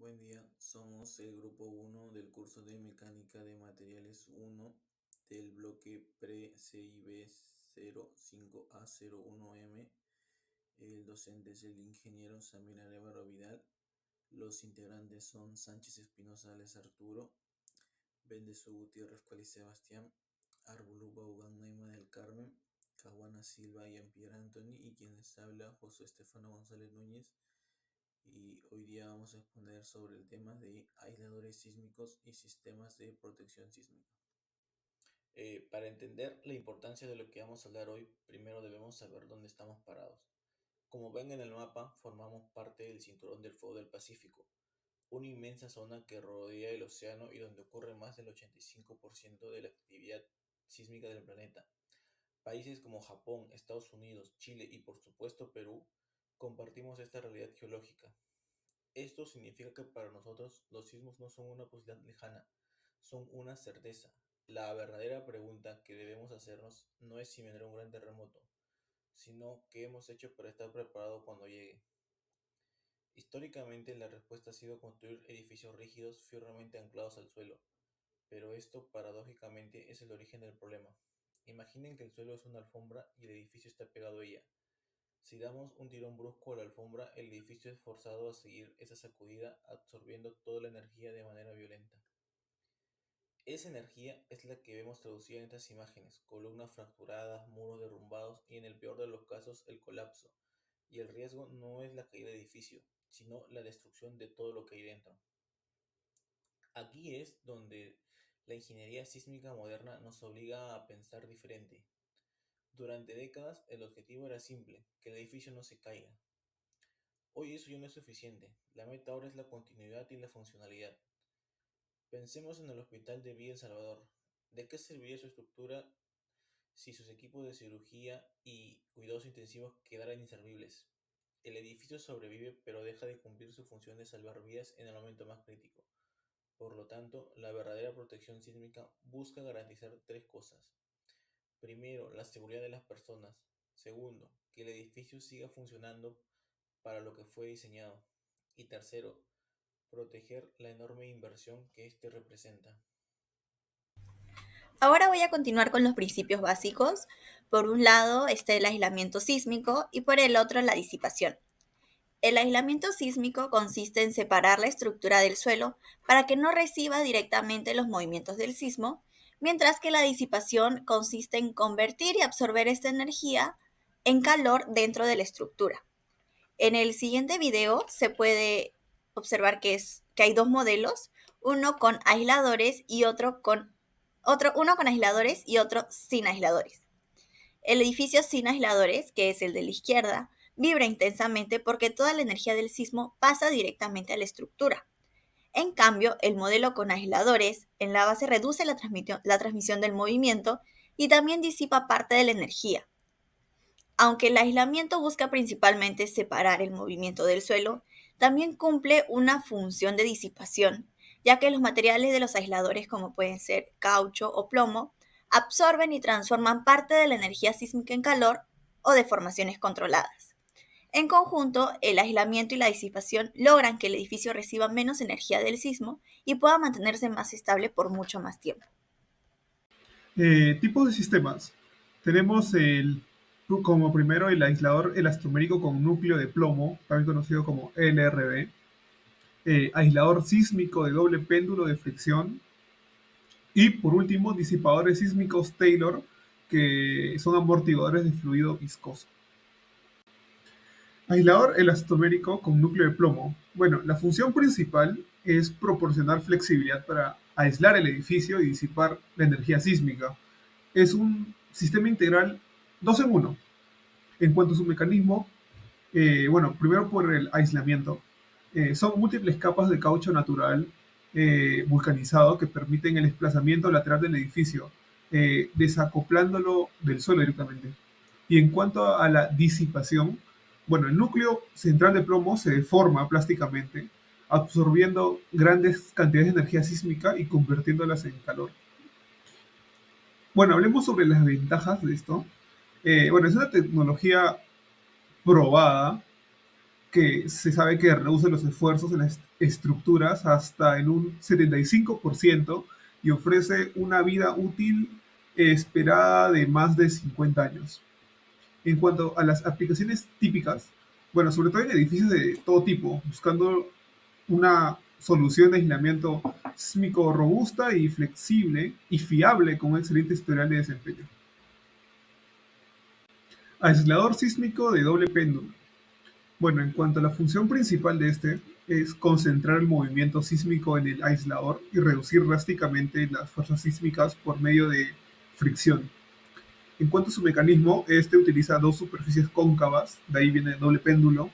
Buen día, somos el grupo 1 del curso de Mecánica de Materiales 1 del bloque Pre-CIB 05A01M. El docente es el ingeniero Samir Arévalo Vidal. Los integrantes son Sánchez Espinosa Alex Arturo, Bendesu Gutiérrez Cuali Sebastián, Arbuluba Ugán Naima del Carmen, Caguana Silva y Pierre Anthony, y quien les habla José Estefano González Núñez. Y hoy día vamos a exponer sobre el tema de aisladores sísmicos y sistemas de protección sísmica. Para entender la importancia de lo que vamos a hablar hoy, primero debemos saber dónde estamos parados. Como ven en el mapa, formamos parte del Cinturón del Fuego del Pacífico, una inmensa zona que rodea el océano y donde ocurre más del 85% de la actividad sísmica del planeta. Países como Japón, Estados Unidos, Chile y por supuesto Perú compartimos esta realidad geológica. Esto significa que para nosotros los sismos no son una posibilidad lejana, son una certeza. La verdadera pregunta que debemos hacernos no es si vendrá un gran terremoto, sino qué hemos hecho para estar preparados cuando llegue. Históricamente la respuesta ha sido construir edificios rígidos firmemente anclados al suelo, pero esto paradójicamente es el origen del problema. Imaginen que el suelo es una alfombra y el edificio está pegado a ella. Si damos un tirón brusco a la alfombra, el edificio es forzado a seguir esa sacudida, absorbiendo toda la energía de manera violenta. Esa energía es la que vemos traducida en estas imágenes: columnas fracturadas, muros derrumbados y, en el peor de los casos, el colapso. Y el riesgo no es la caída del edificio, sino la destrucción de todo lo que hay dentro. Aquí es donde la ingeniería sísmica moderna nos obliga a pensar diferente. Durante décadas el objetivo era simple: que el edificio no se caiga. Hoy eso ya no es suficiente. La meta ahora es la continuidad y la funcionalidad. Pensemos en el Hospital de Villa El Salvador. ¿De qué serviría su estructura si sus equipos de cirugía y cuidados intensivos quedaran inservibles? El edificio sobrevive, pero deja de cumplir su función de salvar vidas en el momento más crítico. Por lo tanto, la verdadera protección sísmica busca garantizar tres cosas. Primero, la seguridad de las personas. Segundo, que el edificio siga funcionando para lo que fue diseñado. Y tercero, proteger la enorme inversión que este representa. Ahora voy a continuar con los principios básicos. Por un lado está el aislamiento sísmico y por el otro la disipación. El aislamiento sísmico consiste en separar la estructura del suelo para que no reciba directamente los movimientos del sismo, mientras que la disipación consiste en convertir y absorber esta energía en calor dentro de la estructura. En el siguiente video se puede observar que hay dos modelos, uno con aisladores y uno con aisladores y otro sin aisladores. El edificio sin aisladores, que es el de la izquierda, vibra intensamente porque toda la energía del sismo pasa directamente a la estructura. En cambio, el modelo con aisladores en la base reduce la transmisión del movimiento y también disipa parte de la energía. Aunque el aislamiento busca principalmente separar el movimiento del suelo, también cumple una función de disipación, ya que los materiales de los aisladores, como pueden ser caucho o plomo, absorben y transforman parte de la energía sísmica en calor o deformaciones controladas. En conjunto, el aislamiento y la disipación logran que el edificio reciba menos energía del sismo y pueda mantenerse más estable por mucho más tiempo. Tipos de sistemas. Tenemos como primero el aislador elastomérico con núcleo de plomo, también conocido como LRB. Aislador sísmico de doble péndulo de fricción. Y por último, disipadores sísmicos Taylor, que son amortiguadores de fluido viscoso. Aislador elastomérico con núcleo de plomo. Bueno, la función principal es proporcionar flexibilidad para aislar el edificio y disipar la energía sísmica. Es un sistema integral 2 en 1. En cuanto a su mecanismo, bueno, primero por el aislamiento. Son múltiples capas de caucho natural vulcanizado que permiten el desplazamiento lateral del edificio, desacoplándolo del suelo directamente. Y en cuanto a la disipación, bueno, el núcleo central de plomo se deforma plásticamente, absorbiendo grandes cantidades de energía sísmica y convirtiéndolas en calor. Bueno, hablemos sobre las ventajas de esto. Bueno, es una tecnología probada que se sabe que reduce los esfuerzos en las estructuras hasta en un 75% y ofrece una vida útil esperada de más de 50 años. En cuanto a las aplicaciones típicas, bueno, sobre todo en edificios de todo tipo, buscando una solución de aislamiento sísmico robusta y flexible y fiable con un excelente historial de desempeño. Aislador sísmico de doble péndulo. Bueno, en cuanto a la función principal de este, es concentrar el movimiento sísmico en el aislador y reducir drásticamente las fuerzas sísmicas por medio de fricción. En cuanto a su mecanismo, este utiliza dos superficies cóncavas, de ahí viene el doble péndulo,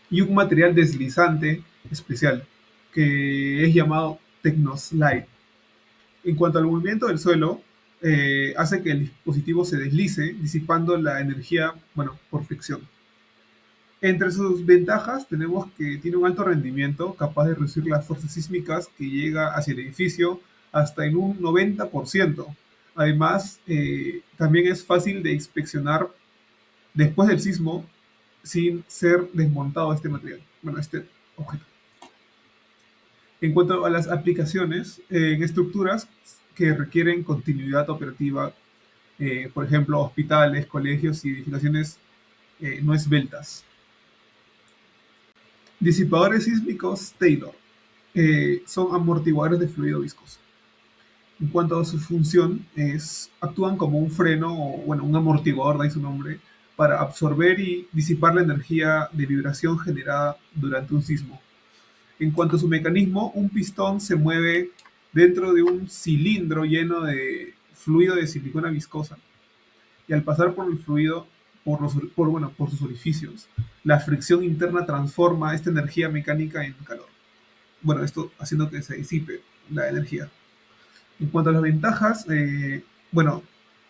y un material deslizante especial, que es llamado Technoslide. En cuanto al movimiento del suelo, hace que el dispositivo se deslice, disipando la energía, bueno, por fricción. Entre sus ventajas tenemos que tiene un alto rendimiento, capaz de reducir las fuerzas sísmicas que llega hacia el edificio hasta en un 90%. Además, también es fácil de inspeccionar después del sismo sin ser desmontado este material, bueno, este objeto. En cuanto a las aplicaciones, en estructuras que requieren continuidad operativa, por ejemplo, hospitales, colegios y edificaciones no esbeltas. Disipadores sísmicos Taylor son amortiguadores de fluido viscoso. En cuanto a su función, actúan como un freno o bueno, un amortiguador, de ahí su nombre, para absorber y disipar la energía de vibración generada durante un sismo. En cuanto a su mecanismo, un pistón se mueve dentro de un cilindro lleno de fluido de silicona viscosa y al pasar por el fluido, por sus orificios, la fricción interna transforma esta energía mecánica en calor. Bueno, esto haciendo que se disipe la energía. En cuanto a las ventajas, bueno,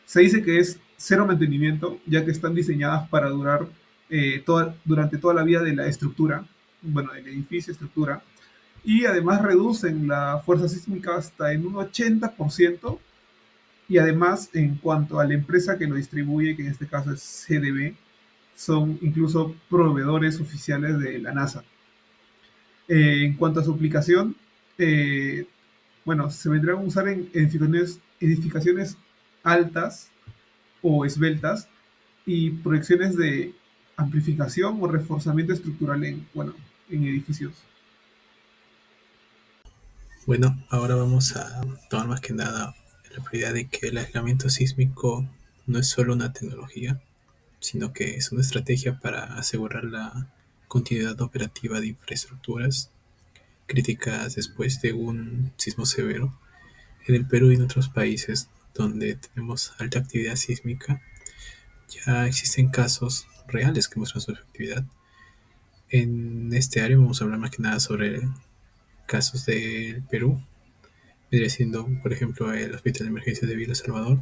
se dice que es cero mantenimiento, ya que están diseñadas para durar durante toda la vida de la estructura, bueno, del edificio, estructura, y además reducen la fuerza sísmica hasta en un 80%, y además, en cuanto a la empresa que lo distribuye, que en este caso es CDB, son incluso proveedores oficiales de la NASA. En cuanto a su aplicación, eh, bueno, se vendrán a usar en edificaciones altas o esbeltas y proyecciones de amplificación o reforzamiento estructural bueno, en edificios. Bueno, ahora vamos a tomar más que nada la prioridad de que el aislamiento sísmico no es solo una tecnología, sino que es una estrategia para asegurar la continuidad operativa de infraestructuras críticas después de un sismo severo. En el Perú y en otros países donde tenemos alta actividad sísmica, ya existen casos reales que muestran su efectividad. En este área vamos a hablar más que nada sobre casos del Perú. Vendría siendo, por ejemplo, el Hospital de Emergencias de Villa Salvador,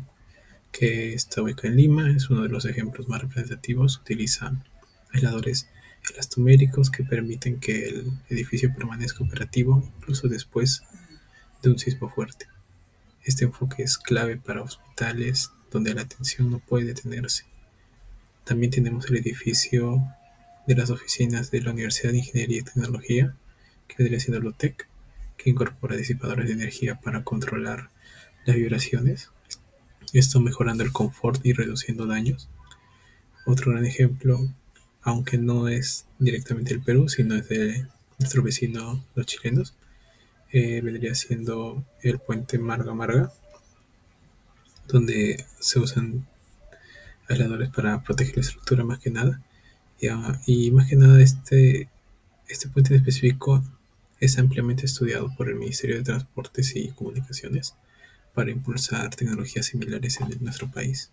que está ubicado en Lima, es uno de los ejemplos más representativos. Utiliza aisladores elastoméricos que permiten que el edificio permanezca operativo incluso después de un sismo fuerte. Este enfoque es clave para hospitales donde la atención no puede detenerse. También tenemos el edificio de las oficinas de la Universidad de Ingeniería y Tecnología, que vendría siendo el UTEC, que incorpora disipadores de energía para controlar las vibraciones, esto mejorando el confort y reduciendo daños. Otro gran ejemplo, aunque no es directamente el Perú, sino es de nuestro vecino los chilenos, vendría siendo el puente Marga Marga, donde se usan aisladores para proteger la estructura más que nada. Y más que nada este puente en específico es ampliamente estudiado por el Ministerio de Transportes y Comunicaciones para impulsar tecnologías similares en nuestro país.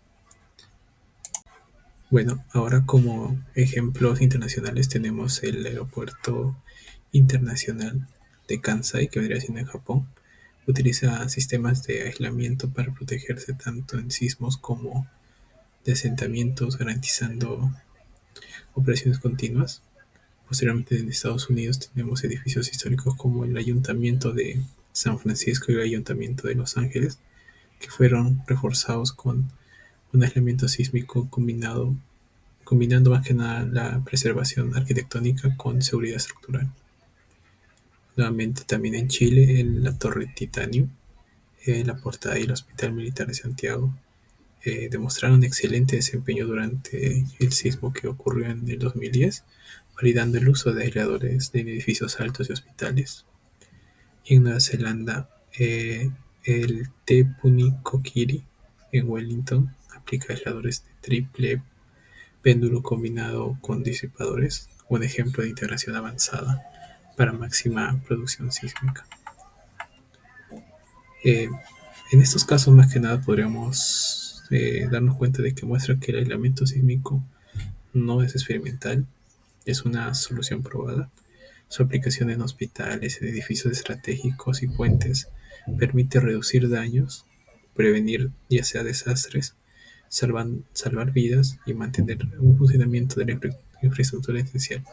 Bueno, ahora como ejemplos internacionales tenemos el Aeropuerto Internacional de Kansai, que vendría siendo en Japón. Utiliza sistemas de aislamiento para protegerse tanto en sismos como de asentamientos, garantizando operaciones continuas. Posteriormente en Estados Unidos tenemos edificios históricos como el Ayuntamiento de San Francisco y el Ayuntamiento de Los Ángeles, que fueron reforzados con un aislamiento sísmico combinado combinando más que nada la preservación arquitectónica con seguridad estructural. Nuevamente también en Chile, en la Torre Titanio, la Portada y el Hospital Militar de Santiago demostraron excelente desempeño durante el sismo que ocurrió en el 2010, validando el uso de aisladores en edificios altos y hospitales. Y en Nueva Zelanda, el Te Punikokiri en Wellington aplica aisladores de triple péndulo combinado con disipadores, un ejemplo de integración avanzada para máxima producción sísmica. Eh, en estos casos, más que nada, podríamos darnos cuenta de que muestra que el aislamiento sísmico no es experimental, es una solución probada. Su aplicación en hospitales, en edificios estratégicos y puentes permite reducir daños, prevenir ya sea desastres, salvar vidas y mantener un funcionamiento de la infraestructura esencial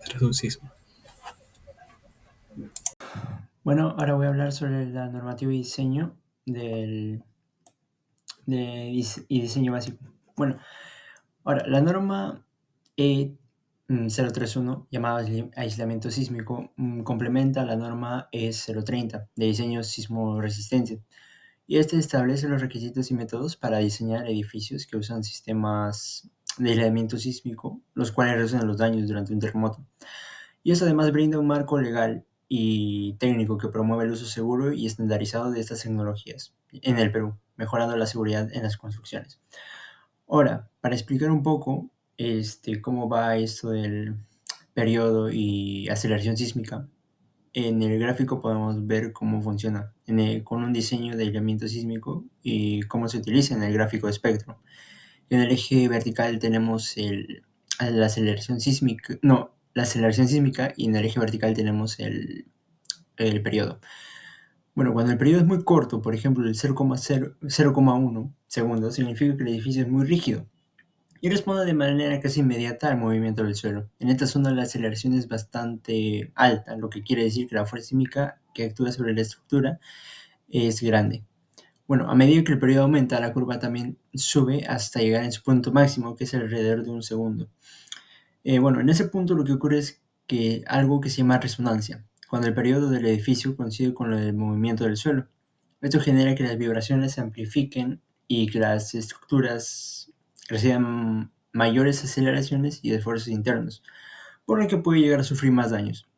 tras un sismo. Bueno, ahora voy a hablar sobre la normativa y diseño y diseño básico. Bueno, ahora, la norma E031, llamada aislamiento sísmico, complementa la norma E030 de diseño sismo resistente. Y este establece los requisitos y métodos para diseñar edificios que usan sistemas de aislamiento sísmico, los cuales reducen los daños durante un terremoto. Y eso además brinda un marco legal y técnico que promueve el uso seguro y estandarizado de estas tecnologías en el Perú, mejorando la seguridad en las construcciones. Ahora, para explicar un poco cómo va esto del periodo y aceleración sísmica, en el gráfico podemos ver cómo funciona con un diseño de aislamiento sísmico y cómo se utiliza en el gráfico de espectro. En el eje vertical tenemos la aceleración sísmica, y en el eje vertical tenemos el periodo. Bueno, cuando el periodo es muy corto, por ejemplo el 0,1 segundos, significa que el edificio es muy rígido y responde de manera casi inmediata al movimiento del suelo. En esta zona la aceleración es bastante alta, lo que quiere decir que la fuerza sísmica que actúa sobre la estructura es grande. Bueno, a medida que el periodo aumenta, la curva también sube hasta llegar en su punto máximo, que es alrededor de un segundo. Bueno, en ese punto lo que ocurre es que algo que se llama resonancia, cuando el periodo del edificio coincide con el movimiento del suelo. Esto genera que las vibraciones se amplifiquen y que las estructuras reciban mayores aceleraciones y esfuerzos internos, por lo que puede llegar a sufrir más daños.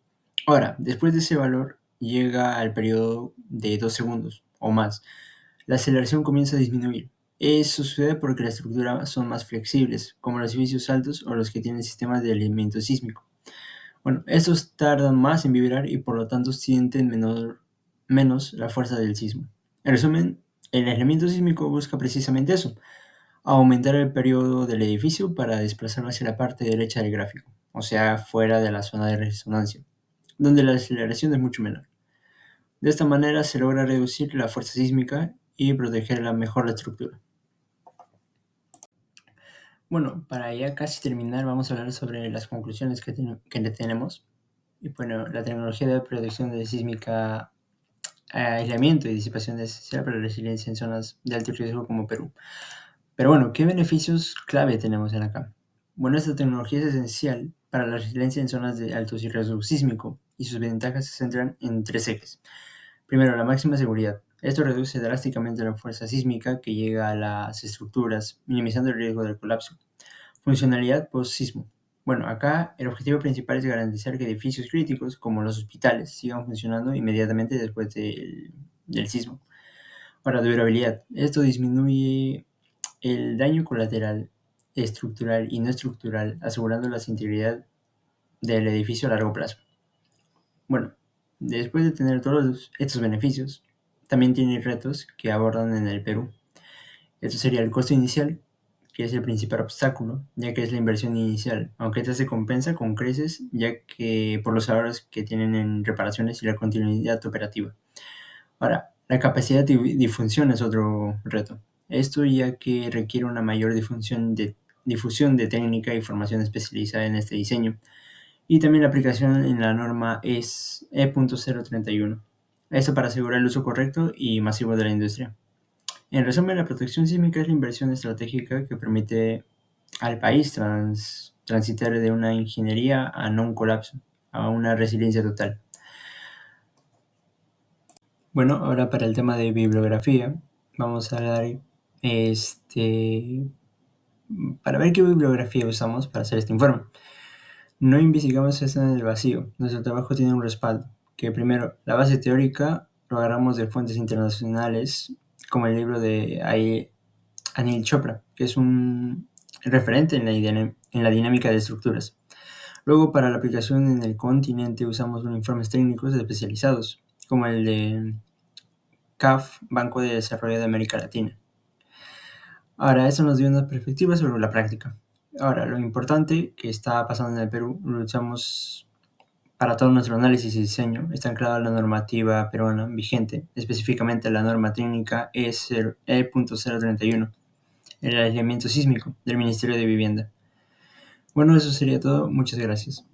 Ahora, después de ese valor, llega al periodo de 2 segundos o más. La aceleración comienza a disminuir. Eso sucede porque las estructuras son más flexibles, como los edificios altos o los que tienen sistemas de aislamiento sísmico. Bueno, estos tardan más en vibrar y por lo tanto sienten menos la fuerza del sismo. En resumen, el aislamiento sísmico busca precisamente eso, aumentar el periodo del edificio para desplazarlo hacia la parte derecha del gráfico, o sea, fuera de la zona de resonancia, donde la aceleración es mucho menor. De esta manera se logra reducir la fuerza sísmica y proteger mejor la estructura. Bueno, para ya casi terminar, vamos a hablar sobre las conclusiones que tenemos. Y bueno, la tecnología de protección de sísmica, aislamiento y disipación es esencial para la resiliencia en zonas de alto riesgo como Perú. Pero bueno, ¿qué beneficios clave tenemos en acá? Bueno, esta tecnología es esencial para la resiliencia en zonas de alto riesgo sísmico y sus ventajas se centran en 3 ejes. Primero, la máxima seguridad. Esto reduce drásticamente la fuerza sísmica que llega a las estructuras, minimizando el riesgo del colapso. Funcionalidad post-sismo. Bueno, acá el objetivo principal es garantizar que edificios críticos, como los hospitales, sigan funcionando inmediatamente después del sismo. Ahora, durabilidad. Esto disminuye el daño colateral, estructural y no estructural, asegurando la integridad del edificio a largo plazo. Bueno, después de tener todos estos beneficios, también tiene retos que abordan en el Perú. Esto sería el costo inicial, que es el principal obstáculo, ya que es la inversión inicial, aunque esta se compensa con creces, ya que por los ahorros que tienen en reparaciones y la continuidad operativa. Ahora, la capacidad de difusión es otro reto. Esto ya que requiere una mayor difusión de técnica y formación especializada en este diseño. Y también la aplicación en la norma es E.031. Esto para asegurar el uso correcto y masivo de la industria. En resumen, la protección sísmica es la inversión estratégica que permite al país transitar de una ingeniería a no un colapso, a una resiliencia total. Bueno, ahora para el tema de bibliografía, vamos a hablar para ver qué bibliografía usamos para hacer este informe. No investigamos esto en el vacío, nuestro trabajo tiene un respaldo, que primero, la base teórica lo agarramos de fuentes internacionales, como el libro de Anil Chopra, que es un referente en la dinámica de estructuras. Luego, para la aplicación en el continente, usamos informes técnicos especializados, como el de CAF, Banco de Desarrollo de América Latina. Ahora, eso nos dio una perspectiva sobre la práctica. Ahora, lo importante que está pasando en el Perú, lo usamos para todo nuestro análisis y diseño. Está anclada la normativa peruana vigente, específicamente la norma técnica E.031, el aislamiento sísmico del Ministerio de Vivienda. Bueno, eso sería todo. Muchas gracias.